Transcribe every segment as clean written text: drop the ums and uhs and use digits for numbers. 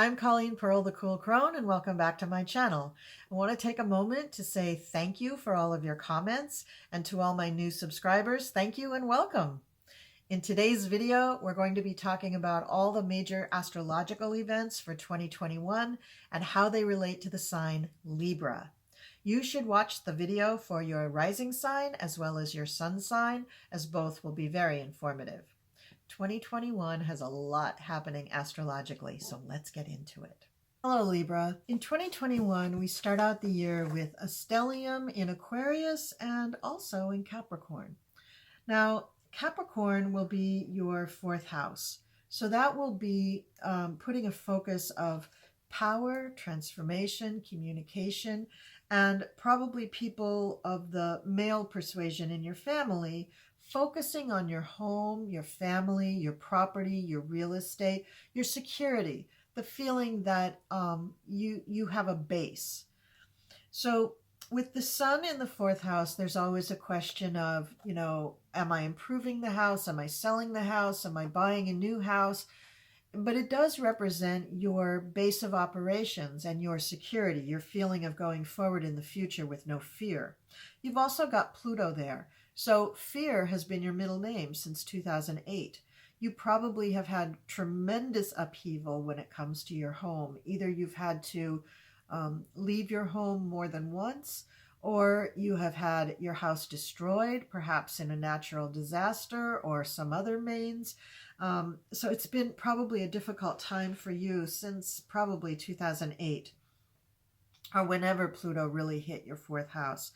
I'm Colleen Pearl, the Cool Crone, and welcome back to my channel. I want to take a moment to say thank you for all of your comments, and to all my new subscribers, thank you and welcome. In today's video, we're going to be talking about all the major astrological events for 2021 and how they relate to the sign Libra. You should watch the video for your rising sign as well as your sun sign, as both will be very informative. 2021 has a lot happening astrologically, so let's get into it. Hello Libra. In 2021, we start out the year with a stellium in Aquarius and also in Capricorn. Now, Capricorn will be your fourth house. So that will be putting a focus of power, transformation, communication, and probably people of the male persuasion in your family focusing on your home, your family, your property, your real estate, your security, the feeling that you have a base. So with the sun in the fourth house, there's always a question of, am I improving the house? Am I selling the house? Am I buying a new house? But it does represent your base of operations and your security, your feeling of going forward in the future with no fear. You've also got Pluto there. So fear has been your middle name since 2008. You probably have had tremendous upheaval when it comes to your home. Either you've had to leave your home more than once, or you have had your house destroyed, perhaps in a natural disaster or some other means. So it's been probably a difficult time for you since probably 2008, or whenever Pluto really hit your fourth house.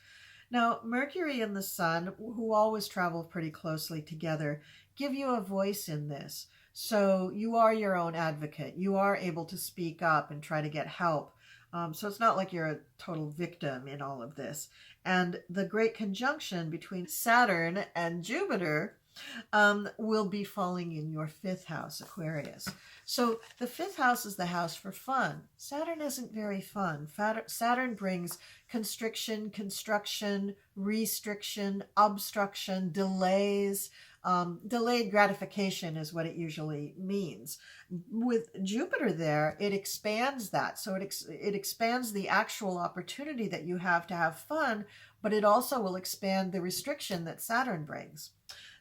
Now, Mercury and the Sun, who always travel pretty closely together, give you a voice in this. So you are your own advocate. You are able to speak up and try to get help. So it's not like you're a total victim in all of this. And the great conjunction between Saturn and Jupiter will be falling in your fifth house, Aquarius. So the fifth house is the house for fun. Saturn isn't very fun. Saturn brings constriction, construction, restriction, obstruction, delays. Delayed gratification is what it usually means. With Jupiter there, it expands that. So it expands the actual opportunity that you have to have fun, but it also will expand the restriction that Saturn brings.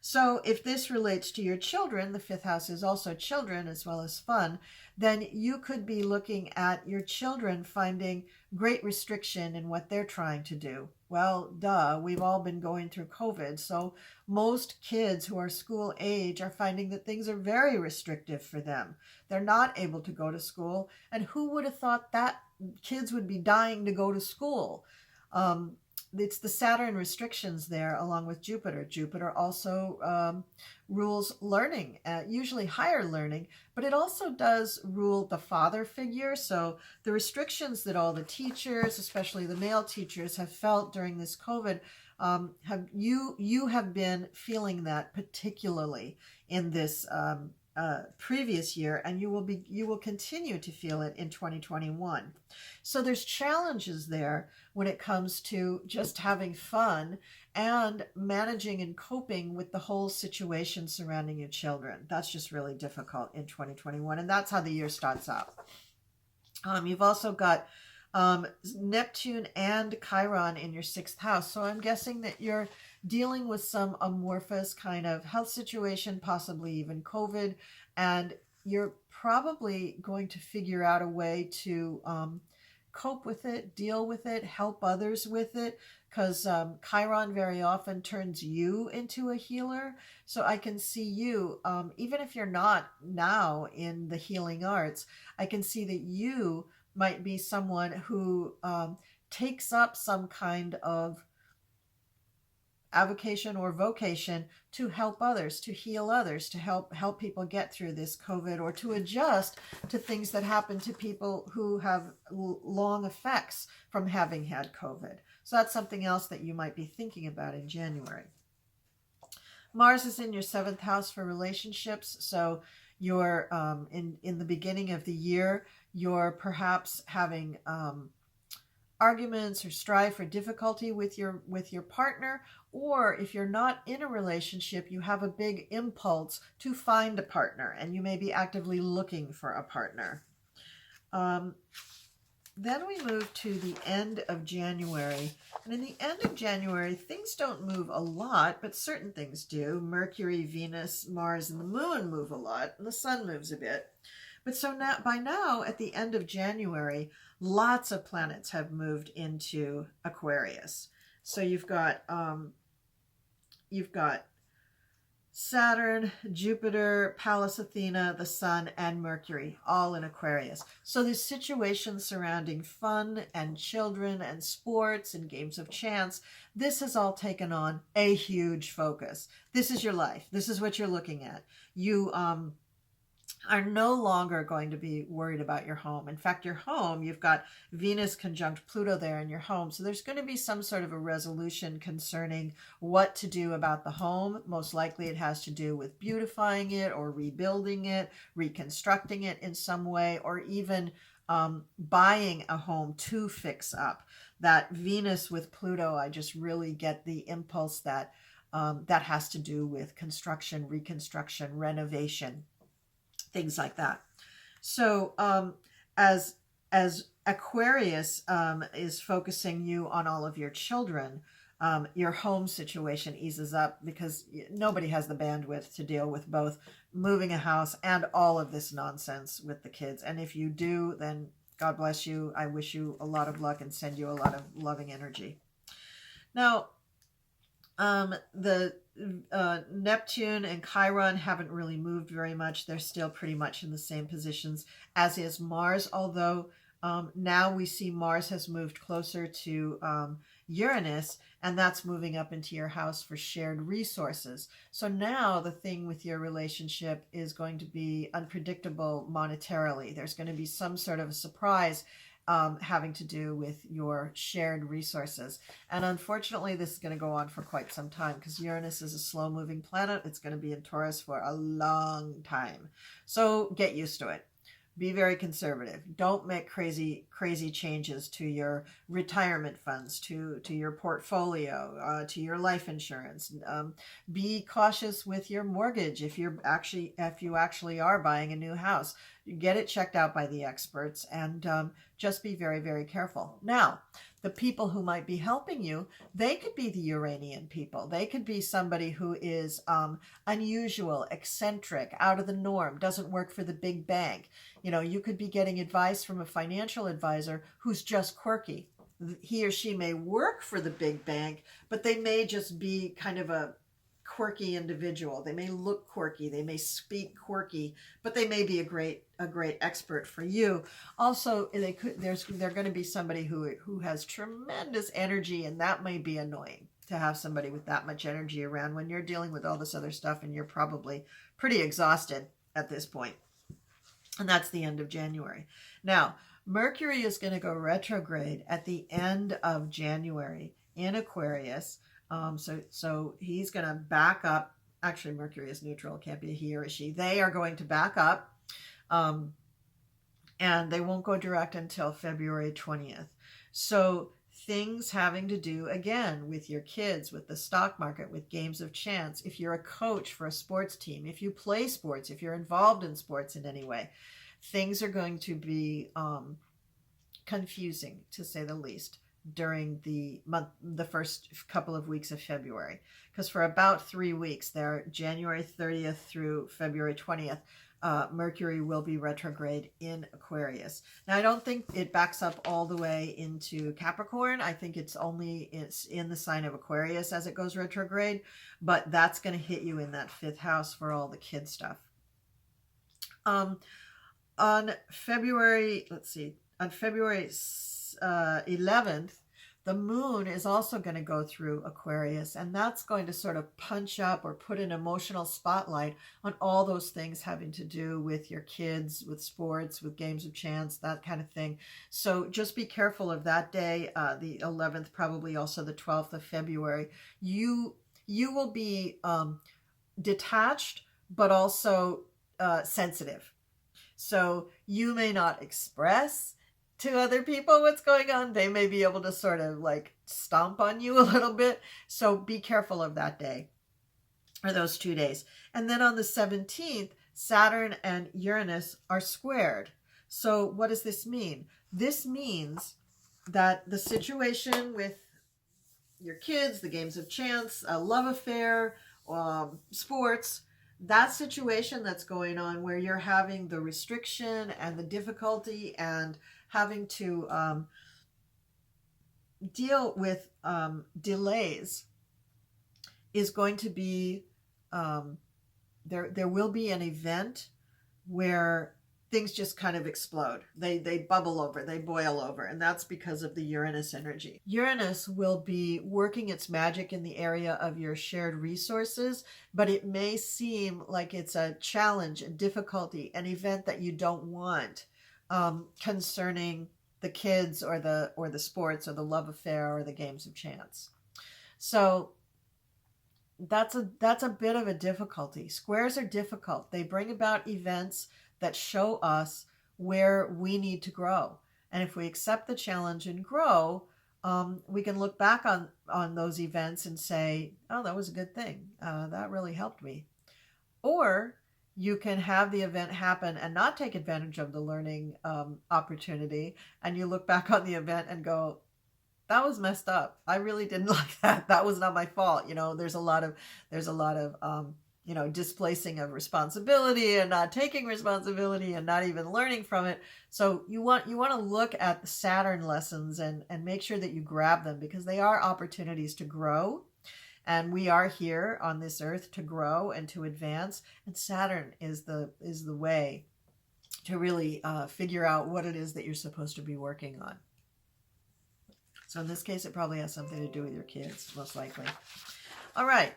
So if this relates to your children, the fifth house is also children as well as fun, then you could be looking at your children finding great restriction in what they're trying to do. Well, duh, we've all been going through COVID, so most kids who are school age are finding that things are very restrictive for them. They're not able to go to school, and who would have thought that kids would be dying to go to school? It's the Saturn restrictions there along with Jupiter. Jupiter also rules learning, usually higher learning, but it also does rule the father figure. So the restrictions that all the teachers, especially the male teachers, have felt during this COVID, you have been feeling that particularly in this previous year, and you will continue to feel it in 2021. So there's challenges there when it comes to just having fun and managing and coping with the whole situation surrounding your children. That's just really difficult in 2021, and that's how the year starts out. You've also got Neptune and Chiron in your sixth house. So I'm guessing that you're dealing with some amorphous kind of health situation, possibly even COVID, and you're probably going to figure out a way to cope with it, deal with it, help others with it, because Chiron very often turns you into a healer. So I can see you, even if you're not now in the healing arts, I can see that you might be someone who takes up some kind of avocation or vocation to help others, to heal others, to help people get through this COVID, or to adjust to things that happen to people who have long effects from having had COVID. So that's something else that you might be thinking about in January. Mars is in your seventh house for relationships. So you're in the beginning of the year, you're perhaps having arguments or strife or difficulty with your partner, or if you're not in a relationship, you have a big impulse to find a partner, and you may be actively looking for a partner. Then we move to the end of January. And in the end of January, things don't move a lot, but certain things do. Mercury, Venus, Mars, and the moon move a lot, and the sun moves a bit. But so now, by now, at the end of January, lots of planets have moved into Aquarius. So you've got Saturn, Jupiter, Pallas Athena, the Sun, and Mercury, all in Aquarius. So the situations surrounding fun and children and sports and games of chance, this has all taken on a huge focus. This is your life. This is what you're looking at. You are no longer going to be worried about your home. In fact, your home, you've got Venus conjunct Pluto there in your home. So there's going to be some sort of a resolution concerning what to do about the home. Most likely it has to do with beautifying it or rebuilding it, reconstructing it in some way, or even buying a home to fix up. That Venus with Pluto, I just really get the impulse that that has to do with construction, reconstruction, renovation, things like that. So as Aquarius is focusing you on all of your children, your home situation eases up because nobody has the bandwidth to deal with both moving a house and all of this nonsense with the kids. And if you do, then God bless you. I wish you a lot of luck and send you a lot of loving energy. Now, the Neptune and Chiron haven't really moved very much. They're still pretty much in the same positions, as is Mars, although now we see Mars has moved closer to Uranus, and that's moving up into your house for shared resources. So now the thing with your relationship is going to be unpredictable monetarily. There's going to be some sort of a surprise having to do with your shared resources. And unfortunately, this is going to go on for quite some time because Uranus is a slow-moving planet. It's going to be in Taurus for a long time. So get used to it. Be very conservative. Don't make crazy changes to your retirement funds, to your portfolio, to your life insurance. Be cautious with your mortgage if you actually are buying a new house. Get it checked out by the experts, and just be very, very careful. Now, the people who might be helping you, they could be the Uranian people. They could be somebody who is unusual, eccentric, out of the norm, doesn't work for the big bank. You know, you could be getting advice from a financial advisor who's just quirky. He or she may work for the big bank, but they may just be kind of a quirky individual. They may look quirky, they may speak quirky, but they may be a great expert for you. Also, they're going to be somebody who has tremendous energy, and that may be annoying to have somebody with that much energy around when you're dealing with all this other stuff and you're probably pretty exhausted at this point. And that's the end of January. Now, Mercury is going to go retrograde at the end of January in Aquarius. So he's going to back up. Actually, Mercury is neutral. It can't be a he or a she. They are going to back up. And they won't go direct until February 20th. So things having to do, again, with your kids, with the stock market, with games of chance, if you're a coach for a sports team, if you play sports, if you're involved in sports in any way, things are going to be confusing, to say the least, during the first couple of weeks of February. Because for about 3 weeks there, January 30th through February 20th, Mercury will be retrograde in Aquarius. Now, I don't think it backs up all the way into Capricorn. I think it's in the sign of Aquarius as it goes retrograde, but that's going to hit you in that 5th house for all the kid stuff. On February 11th, the moon is also going to go through Aquarius, and that's going to sort of punch up or put an emotional spotlight on all those things having to do with your kids, with sports, with games of chance, that kind of thing. So just be careful of that day, the 11th, probably also the 12th of February. You will be detached, but also sensitive. So you may not express to other people what's going on. They may be able to sort of like stomp on you a little bit. So be careful of that day, or those 2 days. And then on the 17th, Saturn and Uranus are squared. So what does this mean? This means that the situation with your kids, the games of chance, a love affair, sports, that situation that's going on where you're having the restriction and the difficulty and having to deal with delays is going to be, there will be an event where things just kind of explode. They bubble over, they boil over, and that's because of the Uranus energy. Uranus will be working its magic in the area of your shared resources, but it may seem like it's a challenge, a difficulty, an event that you don't want, concerning the kids or the sports or the love affair or the games of chance. So that's a bit of a difficulty. Squares are difficult. They bring about events that show us where we need to grow. And if we accept the challenge and grow, we can look back on those events and say, oh, that was a good thing. That really helped me. Or you can have the event happen and not take advantage of the learning opportunity. And you look back on the event and go, that was messed up. I really didn't like that. That was not my fault. There's a lot of displacing of responsibility and not taking responsibility and not even learning from it. So you want to look at the Saturn lessons and make sure that you grab them, because they are opportunities to grow. And we are here on this earth to grow and to advance. And Saturn is the way to really figure out what it is that you're supposed to be working on. So in this case, it probably has something to do with your kids, most likely. All right,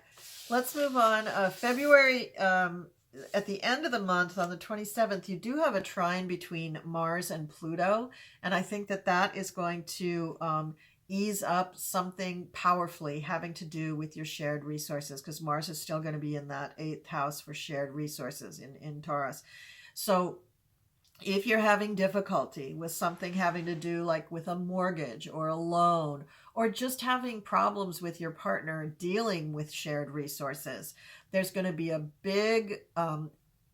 let's move on. February, at the end of the month, on the 27th, you do have a trine between Mars and Pluto. And I think that is going to ease up something powerfully having to do with your shared resources, because Mars is still going to be in that 8th house for shared resources in Taurus. So if you're having difficulty with something having to do like with a mortgage or a loan, or just having problems with your partner dealing with shared resources, there's going to be a big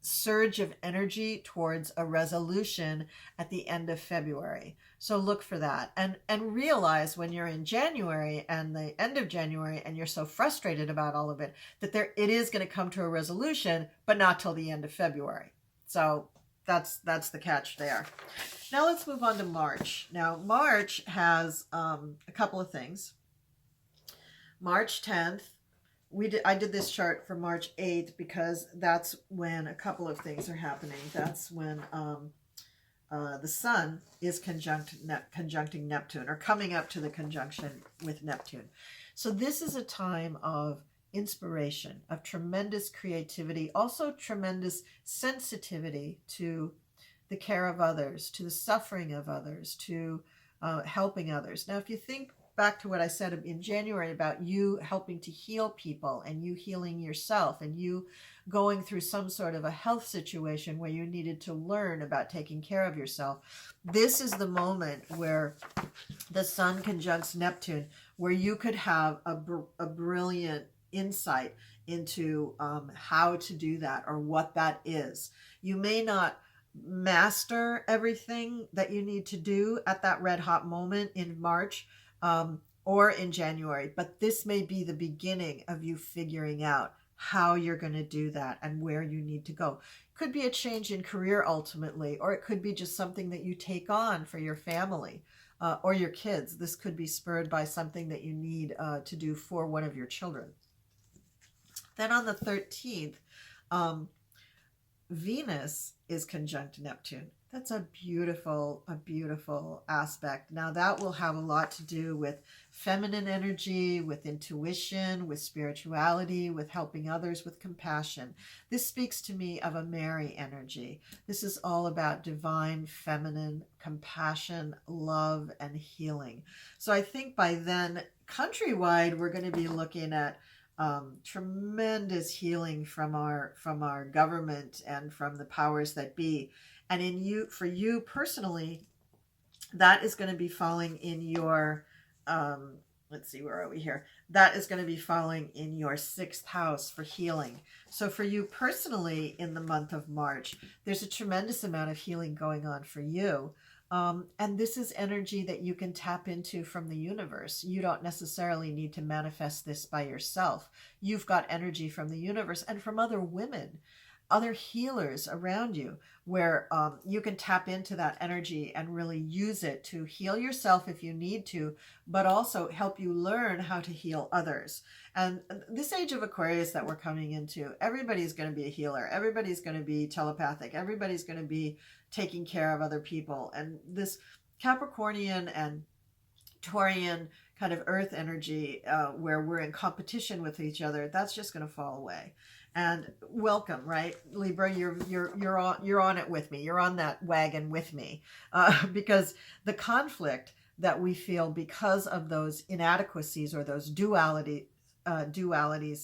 surge of energy towards a resolution at the end of February. So look for that, and realize when you're in January and the end of January and you're so frustrated about all of it, that it is going to come to a resolution, but not till the end of February. So that's the catch there. Now let's move on to March. Now March has a couple of things. March 10th, I did this chart for March 8th because that's when a couple of things are happening. That's when the Sun is conjuncting Neptune, or coming up to the conjunction with Neptune. So this is a time of inspiration, of tremendous creativity, also tremendous sensitivity to the care of others, to the suffering of others, to helping others. Now, if you think back to what I said in January about you helping to heal people and you healing yourself and you going through some sort of a health situation where you needed to learn about taking care of yourself, this is the moment where the Sun conjuncts Neptune, where you could have a brilliant insight into how to do that or what that is. You may not master everything that you need to do at that red hot moment in March or in January, but this may be the beginning of you figuring out how you're going to do that and where you need to go. Could be a change in career ultimately, or it could be just something that you take on for your family or your kids. This could be spurred by something that you need to do for one of your children. Then on the 13th, Venus is conjunct Neptune. That's a beautiful aspect. Now that will have a lot to do with feminine energy, with intuition, with spirituality, with helping others, with compassion. This speaks to me of a Mary energy. This is all about divine, feminine, compassion, love, and healing. So I think by then, countrywide, we're going to be looking at tremendous healing from our government and from the powers that be. And for you personally, that is going to be falling in your let's see, where are we here? That is going to be falling in your 6th house for healing. So for you personally in the month of March, there's a tremendous amount of healing going on for you. And this is energy that you can tap into from the universe. You don't necessarily need to manifest this by yourself. You've got energy from the universe and from other women, other healers around you, where you can tap into that energy and really use it to heal yourself if you need to, but also help you learn how to heal others. And this age of Aquarius that we're coming into, everybody's going to be a healer. Everybody's going to be telepathic. Everybody's going to be taking care of other people. And this Capricornian and Taurian kind of earth energy, where we're in competition with each other, that's just going to fall away. And welcome, right, Libra? You're on it with me. You're on that wagon with me, because the conflict that we feel because of those inadequacies or those dualities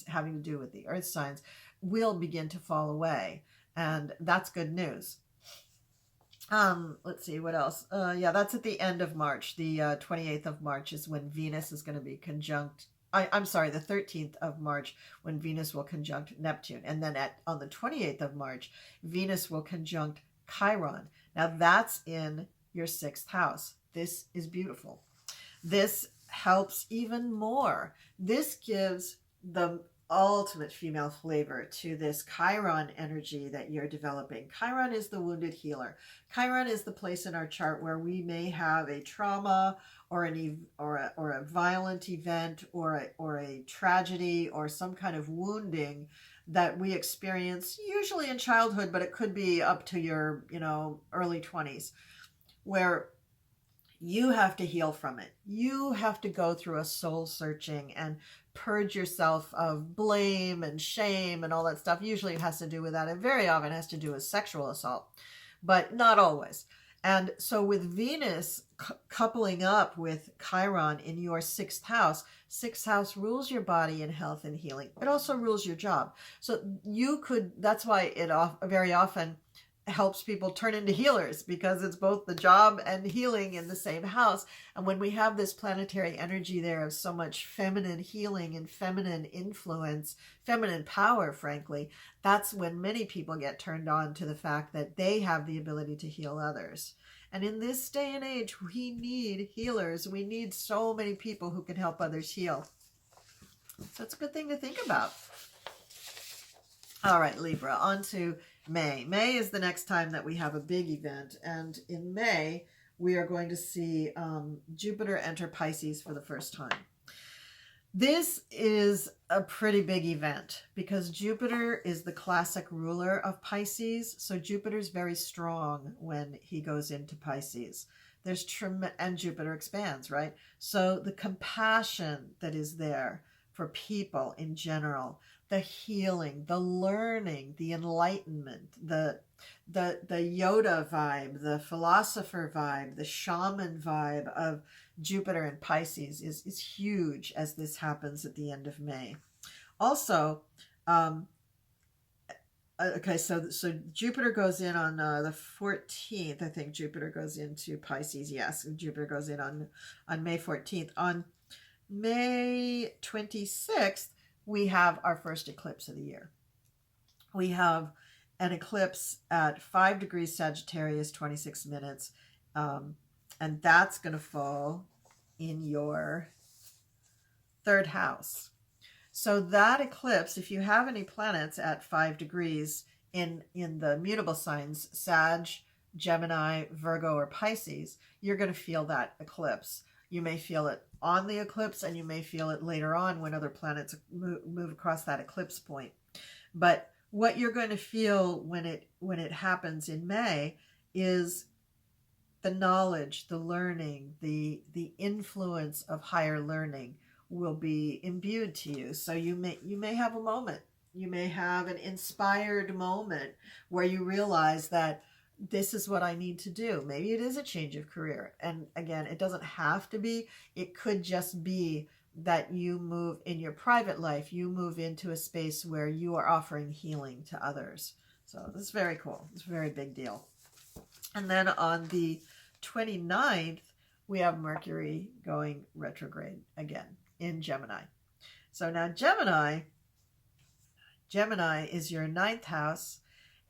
having to do with the earth signs will begin to fall away, and that's good news. Let's see what else. Yeah, that's at the end of March. The 28th of March is when Venus is going to be conjunct. I'm sorry, the 13th of March when Venus will conjunct Neptune. And then on the 28th of March, Venus will conjunct Chiron. Now that's in your 6th house. This is beautiful. This helps even more. This gives the ultimate female flavor to this Chiron energy that you're developing. Chiron is the wounded healer. Chiron is the place in our chart where we may have a trauma or a violent event or a tragedy or some kind of wounding that we experience usually in childhood, but it could be up to your, early 20s, where you have to heal from it. You have to go through a soul searching and purge yourself of blame and shame and all that stuff. Usually it has to do with that. It very often has to do with sexual assault, but not always. And so with Venus coupling up with Chiron in your 6th house, 6th house rules your body in health and healing. It also rules your job. So that's why it very often helps people turn into healers, because it's both the job and healing in the same house. And when we have this planetary energy there of so much feminine healing and feminine influence, feminine power, frankly, that's when many people get turned on to the fact that they have the ability to heal others. And in this day and age, we need healers. We need so many people who can help others heal. So it's a good thing to think about. All right, Libra, on to May. May is the next time that we have a big event. And in May, we are going to see Jupiter enter Pisces for the first time. This is a pretty big event because Jupiter is the classic ruler of Pisces. So Jupiter's very strong when he goes into Pisces. And Jupiter expands, right? So the compassion that is there for people in general, the healing, the learning, the enlightenment, the Yoda vibe, the philosopher vibe, the shaman vibe of Jupiter and Pisces is huge as this happens at the end of May. Also, okay, so Jupiter goes in on the 14th. I think Jupiter goes into Pisces. Yes, Jupiter goes in on May 14th. On May 26th, we have our first eclipse of the year. We have an eclipse at 5 degrees Sagittarius, 26 minutes. And that's going to fall in your 3rd house. So that eclipse, if you have any planets at 5 degrees in the mutable signs, Sag, Gemini, Virgo, or Pisces, you're going to feel that eclipse. You may feel it on the eclipse, and you may feel it later on when other planets move across that eclipse point. But what you're going to feel when it happens in May is the knowledge, the learning, the influence of higher learning will be imbued to you. So you may have a moment. You may have an inspired moment where you realize that this is what I need to do. Maybe it is a change of career. And again, it doesn't have to be. It could just be that you move in your private life, you move into a space where you are offering healing to others. So this is very cool. It's a very big deal. And then on the 29th, we have Mercury going retrograde again in Gemini. So now Gemini is your ninth house.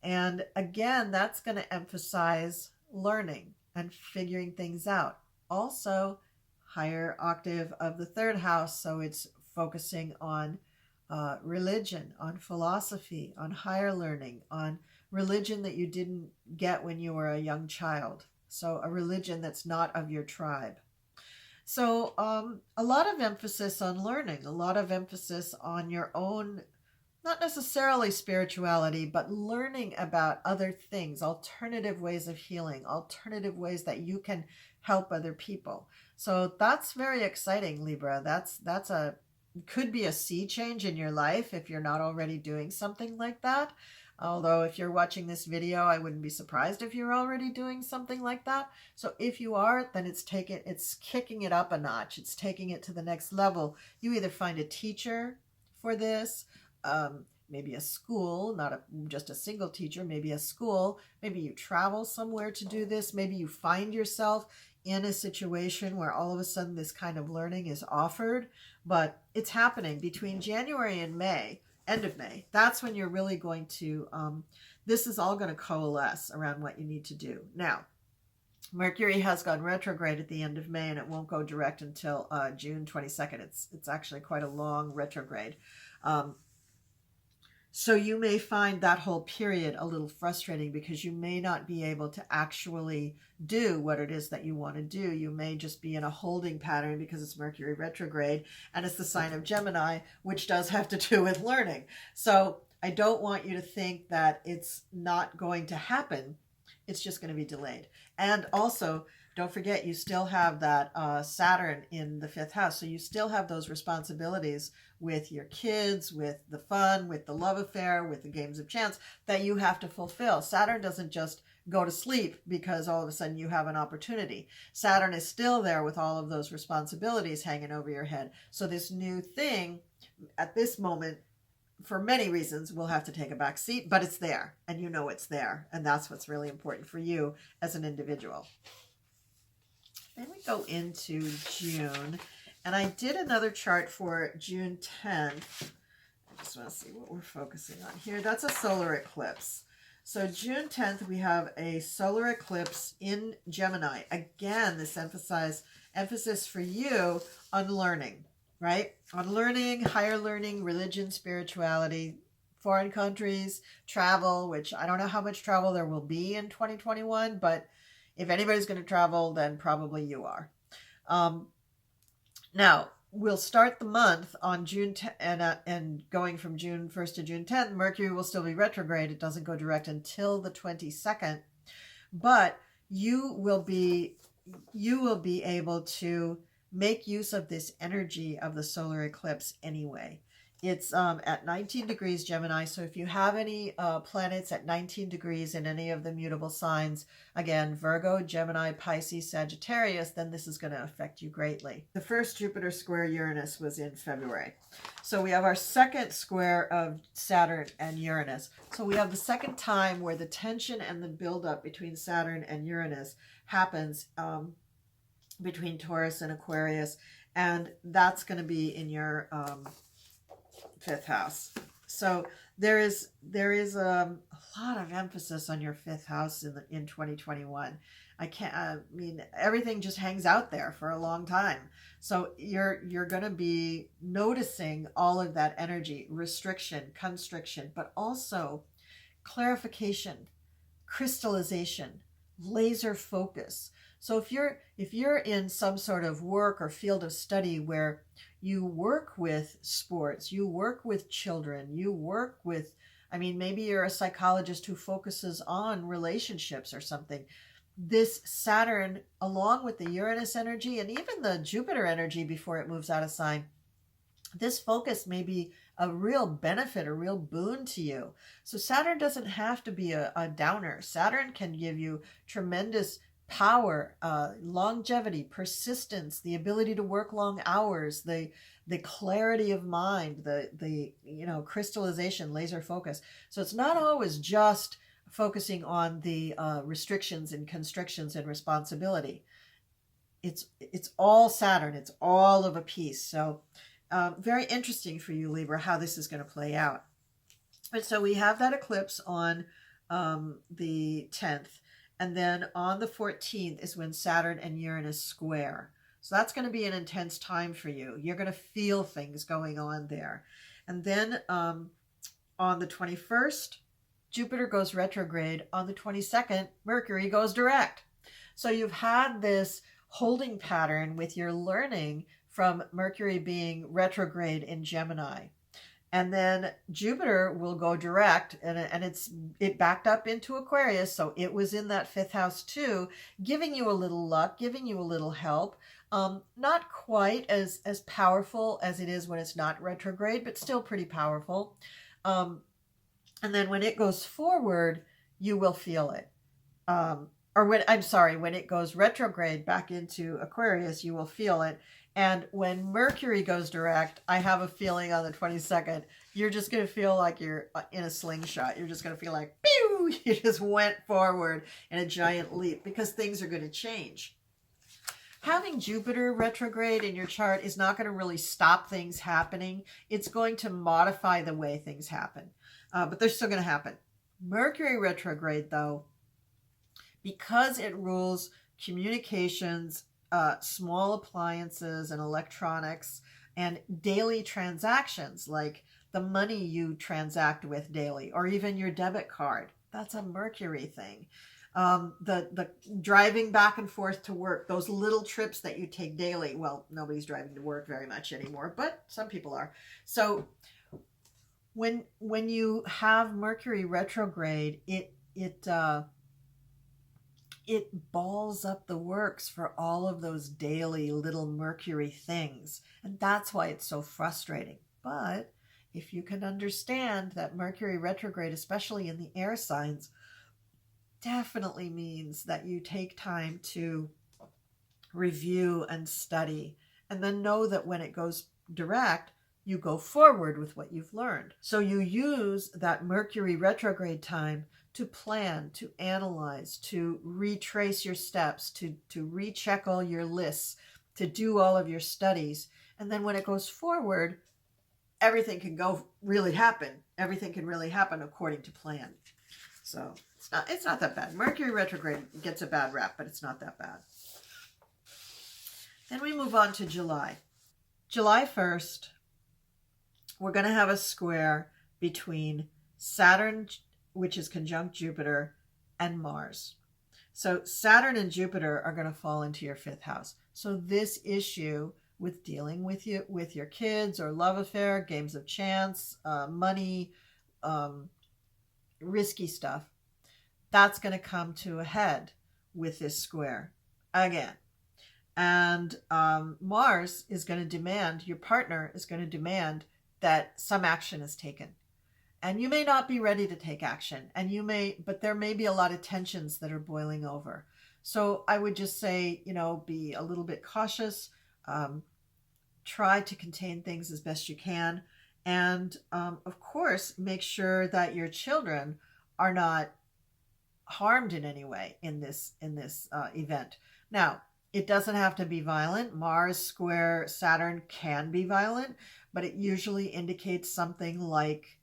And again, that's going to emphasize learning and figuring things out. Also, higher octave of the third house. So it's focusing on religion, on philosophy, on higher learning, on religion that you didn't get when you were a young child. So a religion that's not of your tribe. So a lot of emphasis on learning, a lot of emphasis on your own, not necessarily spirituality, but learning about other things, alternative ways of healing, alternative ways that you can help other people. So that's very exciting, Libra. That's could be a sea change in your life if you're not already doing something like that. Although if you're watching this video, I wouldn't be surprised if you're already doing something like that. So if you are, then it's kicking it up a notch. It's taking it to the next level. You either find a teacher for this, maybe a school, not just a single teacher, maybe a school. Maybe you travel somewhere to do this. Maybe you find yourself in a situation where all of a sudden this kind of learning is offered. But it's happening between January and May. End of May, that's when you're really going to, this is all going to coalesce around what you need to do. Now, Mercury has gone retrograde at the end of May, and it won't go direct until June 22nd. It's actually quite a long retrograde. So you may find that whole period a little frustrating because you may not be able to actually do what it is that you want to do. You may just be in a holding pattern because it's Mercury retrograde and it's the sign of Gemini, which does have to do with learning. So I don't want you to think that it's not going to happen. It's just going to be delayed. And also, don't forget, you still have that Saturn in the fifth house. So you still have those responsibilities with your kids, with the fun, with the love affair, with the games of chance that you have to fulfill. Saturn doesn't just go to sleep because all of a sudden you have an opportunity. Saturn is still there with all of those responsibilities hanging over your head. So this new thing at this moment, for many reasons, will have to take a back seat, but it's there and you know it's there. And that's what's really important for you as an individual. Then we go into June, and I did another chart for June 10th. I just want to see what we're focusing on here. That's a solar eclipse. So June 10th, we have a solar eclipse in Gemini. Again, this emphasis for you on learning, right? On learning, higher learning, religion, spirituality, foreign countries, travel, which I don't know how much travel there will be in 2021, but if anybody's going to travel, then probably you are. Now, we'll start the month on June 10th, and going from June 1st to June 10th, Mercury will still be retrograde. It doesn't go direct until the 22nd, but you will be able to make use of this energy of the solar eclipse anyway. It's at 19 degrees Gemini. So if you have any planets at 19 degrees in any of the mutable signs, again, Virgo, Gemini, Pisces, Sagittarius, then this is going to affect you greatly. The first Jupiter square Uranus was in February. So we have our second square of Saturn and Uranus. So we have the second time where the tension and the buildup between Saturn and Uranus happens between Taurus and Aquarius. And that's going to be in your fifth house. So there is a lot of emphasis on your fifth house in 2021. I mean, everything just hangs out there for a long time. So you're going to be noticing all of that energy, restriction, constriction, but also clarification, crystallization, laser focus. So if you're in some sort of work or field of study where you work with sports, you work with children, you work with, I mean, maybe you're a psychologist who focuses on relationships or something. This Saturn, along with the Uranus energy and even the Jupiter energy before it moves out of sign, this focus may be a real benefit, a real boon to you. So Saturn doesn't have to be a downer. Saturn can give you tremendous power, longevity, persistence, the ability to work long hours, the clarity of mind, the crystallization, laser focus. So it's not always just focusing on the restrictions and constrictions and responsibility. it's all Saturn. It's all of a piece. So very interesting for you, Libra, how this is going to play out. And so we have that eclipse on the 10th. And then on the 14th is when Saturn and Uranus square. So that's going to be an intense time for you. You're going to feel things going on there. And then on the 21st, Jupiter goes retrograde. On the 22nd, Mercury goes direct. So you've had this holding pattern with your learning from Mercury being retrograde in Gemini. And then Jupiter will go direct, and it backed up into Aquarius, so it was in that 5th house too, giving you a little luck, giving you a little help. Not quite as powerful as it is when it's not retrograde, but still pretty powerful. And then when it goes forward, you will feel it. When it goes retrograde back into Aquarius, you will feel it. And when Mercury goes direct, I have a feeling on the 22nd, you're just going to feel like you're in a slingshot. You're just going to feel like, pew, you just went forward in a giant leap because things are going to change. Having Jupiter retrograde in your chart is not going to really stop things happening. It's going to modify the way things happen, but they're still going to happen. Mercury retrograde, though, because it rules communications, small appliances and electronics, and daily transactions like the money you transact with daily, or even your debit card. That's a Mercury thing. The driving back and forth to work, those little trips that you take daily. Well, nobody's driving to work very much anymore, but some people are. So when you have Mercury retrograde, it balls up the works for all of those daily little Mercury things. And that's why it's so frustrating. But if you can understand that Mercury retrograde, especially in the air signs, definitely means that you take time to review and study, and then know that when it goes direct, you go forward with what you've learned. So you use that Mercury retrograde time to plan, to analyze, to retrace your steps, to recheck all your lists, to do all of your studies. And then when it goes forward, everything can really happen. Everything can really happen according to plan. So it's not that bad. Mercury retrograde gets a bad rap, but it's not that bad. Then we move on to July. July 1st, we're going to have a square between Saturn, which is conjunct Jupiter, and Mars. So Saturn and Jupiter are going to fall into your 5th house. So this issue with dealing with your kids or love affair, games of chance, money, risky stuff, that's going to come to a head with this square again. And Mars is going to demand, your partner is going to demand that some action is taken. And you may not be ready to take action, but there may be a lot of tensions that are boiling over. So I would just say, be a little bit cautious, try to contain things as best you can. And of course, make sure that your children are not harmed in any way in this event. Now, it doesn't have to be violent. Mars square Saturn can be violent, but it usually indicates something like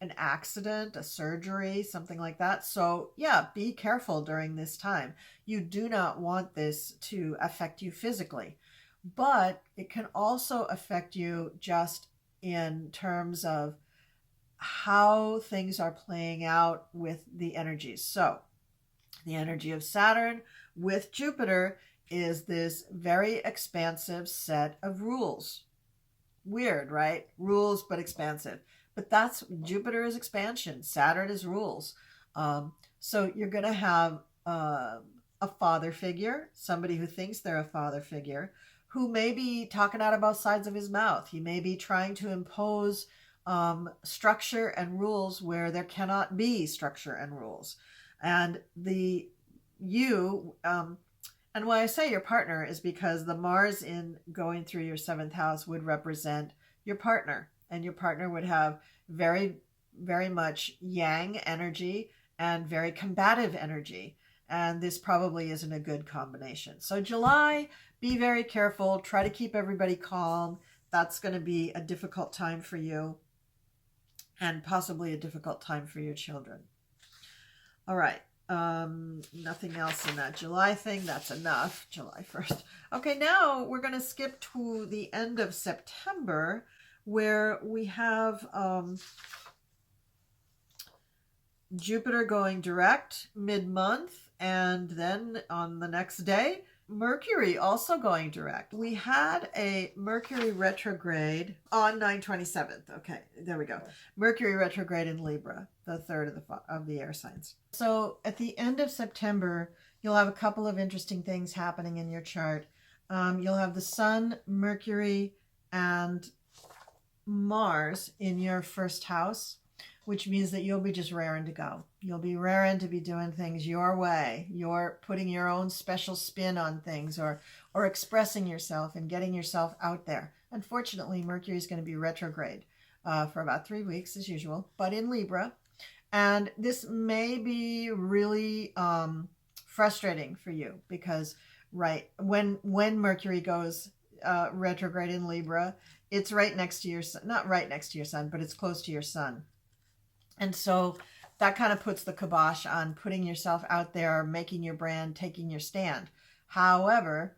an accident, a surgery, something like that. So yeah, be careful during this time. You do not want this to affect you physically, but it can also affect you just in terms of how things are playing out with the energies. So the energy of Saturn with Jupiter is this very expansive set of rules. Weird, right? Rules, but expansive. But Jupiter is expansion. Saturn is rules. So you're going to have a father figure, somebody who thinks they're a father figure, who may be talking out of both sides of his mouth. He may be trying to impose structure and rules where there cannot be structure and rules. And and why I say your partner is because the Mars in going through your 7th house would represent your partner. And your partner would have very, very much yang energy and very combative energy. and this probably isn't a good combination. So July, be very careful. Try to keep everybody calm. That's going to be a difficult time for you, and possibly a difficult time for your children. All right. Nothing else in that July thing. That's enough. July 1st. Okay, now we're going to skip to the end of September, where we have Jupiter going direct mid-month, and then on the next day, Mercury also going direct. We had a Mercury retrograde on 9/27. Okay, there we go. Mercury retrograde in Libra, the third of the air signs. So at the end of September, you'll have a couple of interesting things happening in your chart. You'll have the Sun, Mercury, and Mars in your first house, which means that you'll be just raring to go. You'll be raring to be doing things your way. You're putting your own special spin on things, or expressing yourself and getting yourself out there. Unfortunately, Mercury is going to be retrograde for about 3 weeks as usual, but in Libra. And this may be really frustrating for you because, right, when Mercury goes retrograde in Libra, it's right next to your sun, not right next to your sun, but it's close to your sun. And so that kind of puts the kibosh on putting yourself out there, making your brand, taking your stand. However,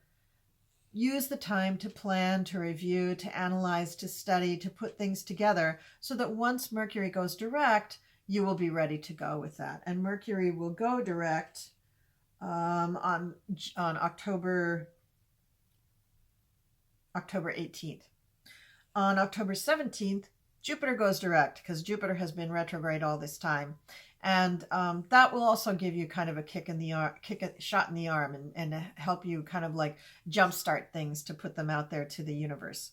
use the time to plan, to review, to analyze, to study, to put things together so that once Mercury goes direct, you will be ready to go with that. And Mercury will go direct on October 18th. On October 17th, Jupiter goes direct because Jupiter has been retrograde all this time. And that will also give you kind of a shot in the arm and help you kind of like jumpstart things to put them out there to the universe.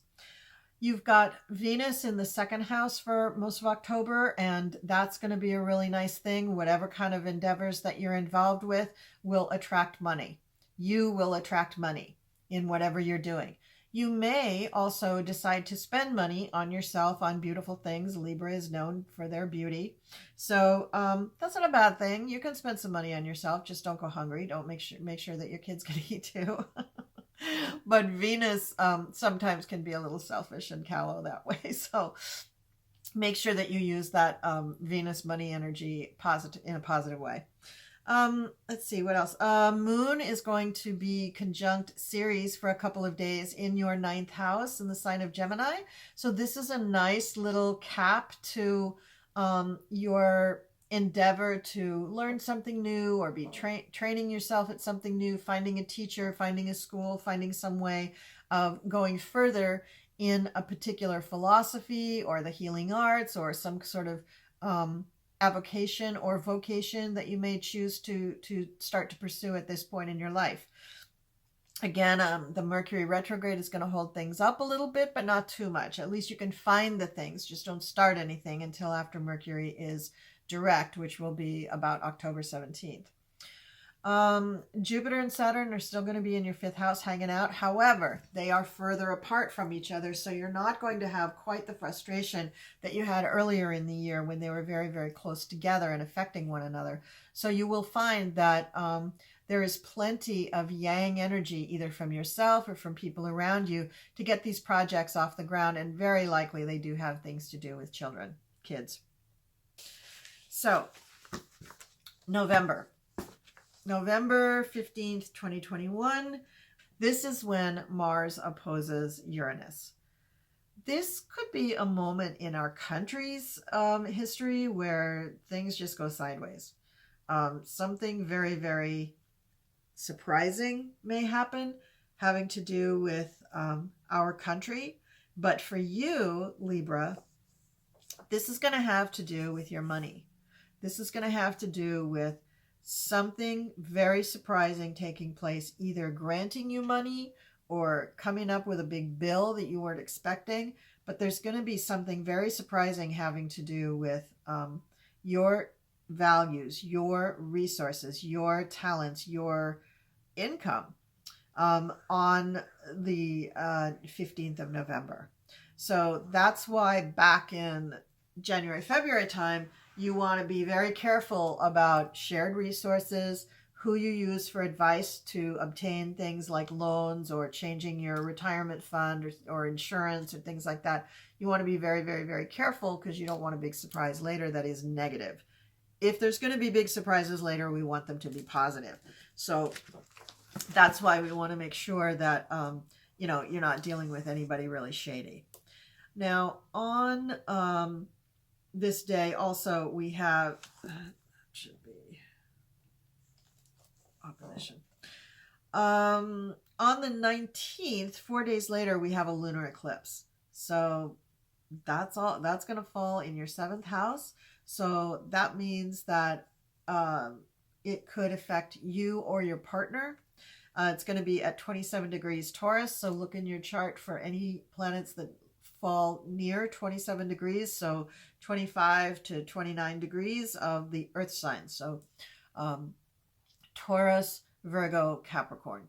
You've got Venus in the second house for most of October, and that's going to be a really nice thing. Whatever kind of endeavors that you're involved with will attract money. You will attract money in whatever you're doing. You may also decide to spend money on yourself, on beautiful things. Libra is known for their beauty. So that's not a bad thing. You can spend some money on yourself. Just don't go hungry. Don't make sure that your kids can eat too. But Venus sometimes can be a little selfish and callow that way. So make sure that you use that Venus money energy in a positive way. Let's see what else. Moon is going to be conjunct Ceres for a couple of days in your 9th house in the sign of Gemini. So this is a nice little cap to your endeavor to learn something new or be training yourself at something new, finding a teacher, finding a school, finding some way of going further in a particular philosophy or the healing arts or some sort of avocation or vocation that you may choose to start to pursue at this point in your life. Again, the Mercury retrograde is going to hold things up a little bit, but not too much. At least you can find the things. Just don't start anything until after Mercury is direct, which will be about October 17th. Jupiter and Saturn are still going to be in your 5th house hanging out. However, they are further apart from each other, so you're not going to have quite the frustration that you had earlier in the year when they were very, very close together and affecting one another. So you will find that there is plenty of yang energy, either from yourself or from people around you, to get these projects off the ground, and very likely they do have things to do with kids. So, November 15th, 2021, this is when Mars opposes Uranus. This could be a moment in our country's history where things just go sideways. Something very, very surprising may happen having to do with our country. But for you, Libra, this is going to have to do with your money. This is going to have to do with something very surprising taking place, either granting you money or coming up with a big bill that you weren't expecting. But there's going to be something very surprising having to do with your values, your resources, your talents, your income on the 15th of November. So that's why back in January, February time, you want to be very careful about shared resources, who you use for advice to obtain things like loans or changing your retirement fund or insurance or things like that. You want to be very, very, very careful because you don't want a big surprise later that is negative. If there's going to be big surprises later, we want them to be positive. So that's why we want to make sure that, you're not dealing with anybody really shady. Now, on this day also, we have, should be opposition. On the 19th, 4 days later, we have a lunar eclipse. So that's going to fall in your 7th house. So that means that it could affect you or your partner. It's going to be at 27 degrees Taurus. So look in your chart for any planets that fall near 27 degrees. So 25 to 29 degrees of the earth signs. So Taurus, Virgo, Capricorn.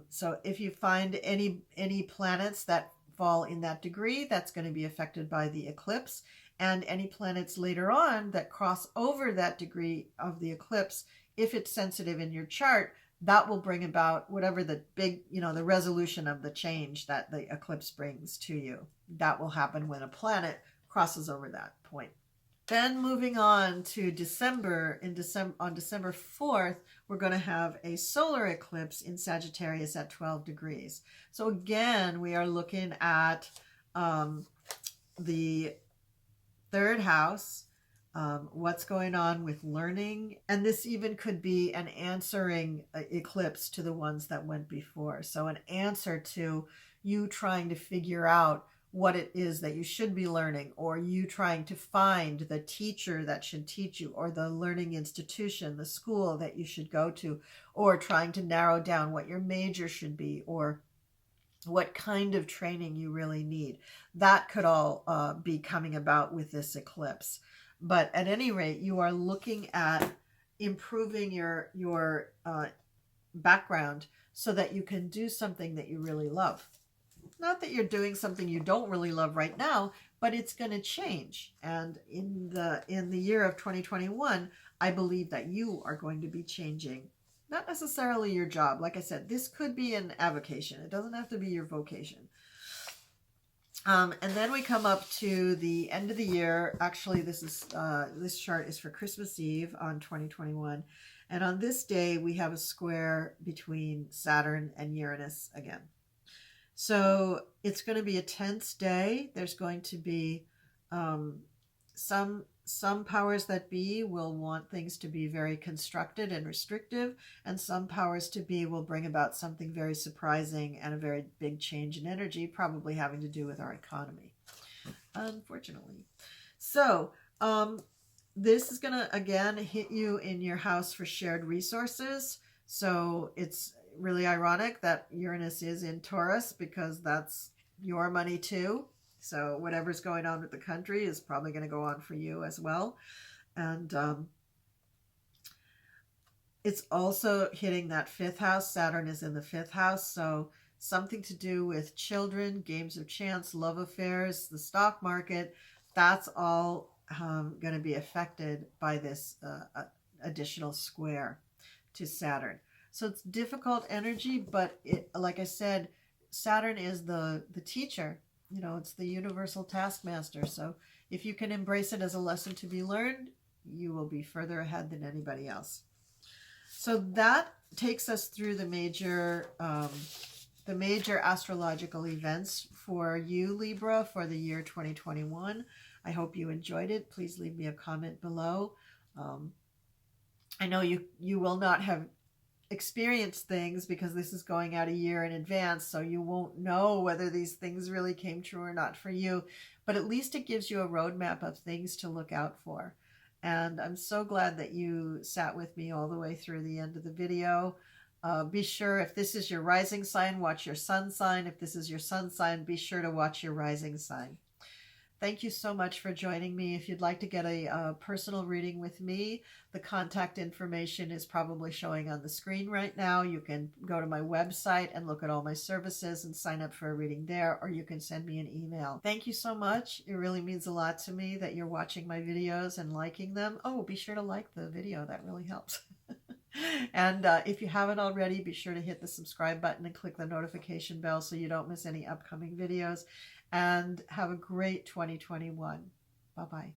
So if you find any planets that fall in that degree, that's going to be affected by the eclipse. And any planets later on that cross over that degree of the eclipse, if it's sensitive in your chart, that will bring about whatever the big, the resolution of the change that the eclipse brings to you. That will happen when a planet crosses over that point. Then moving on to December, on December 4th, we're going to have a solar eclipse in Sagittarius at 12 degrees. So again, we are looking at the 3rd house, what's going on with learning. And this even could be an answering eclipse to the ones that went before. So an answer to you trying to figure out what it is that you should be learning, or you trying to find the teacher that should teach you, or the learning institution, the school that you should go to, or trying to narrow down what your major should be, or what kind of training you really need. That could all be coming about with this eclipse. But at any rate, you are looking at improving your background so that you can do something that you really love. Not that you're doing something you don't really love right now, but it's going to change. And in the year of 2021, I believe that you are going to be changing. Not necessarily your job. Like I said, this could be an avocation. It doesn't have to be your vocation. And then we come up to the end of the year. Actually, this chart is for Christmas Eve on 2021. And on this day, we have a square between Saturn and Uranus again. So it's going to be a tense day. There's going to be some powers that be will want things to be very constructed and restrictive, and some powers to be will bring about something very surprising and a very big change in energy, probably having to do with our economy, unfortunately. So this is going to, again, hit you in your house for shared resources. So it's really ironic that Uranus is in Taurus, because that's your money too. So whatever's going on with the country is probably going to go on for you as well. And it's also hitting that 5th house. Saturn is in the 5th house. So something to do with children, games of chance, love affairs, the stock market, that's all going to be affected by this additional square to Saturn. So it's difficult energy, but like I said, Saturn is the teacher. It's the universal taskmaster. So if you can embrace it as a lesson to be learned, you will be further ahead than anybody else. So that takes us through the major astrological events for you, Libra, for the year 2021. I hope you enjoyed it. Please leave me a comment below. I know you will not have experienced things because this is going out a year in advance, so you won't know whether these things really came true or not for you, but at least it gives you a roadmap of things to look out for. And I'm so glad that you sat with me all the way through the end of the video. Be sure, if this is your rising sign, watch your sun sign. If this is your sun sign, be sure to watch your rising sign. Thank you so much for joining me. If you'd like to get a personal reading with me, the contact information is probably showing on the screen right now. You can go to my website and look at all my services and sign up for a reading there, or you can send me an email. Thank you so much. It really means a lot to me that you're watching my videos and liking them. Oh, be sure to like the video. That really helps. And if you haven't already, be sure to hit the subscribe button and click the notification bell so you don't miss any upcoming videos. And have a great 2021. Bye-bye.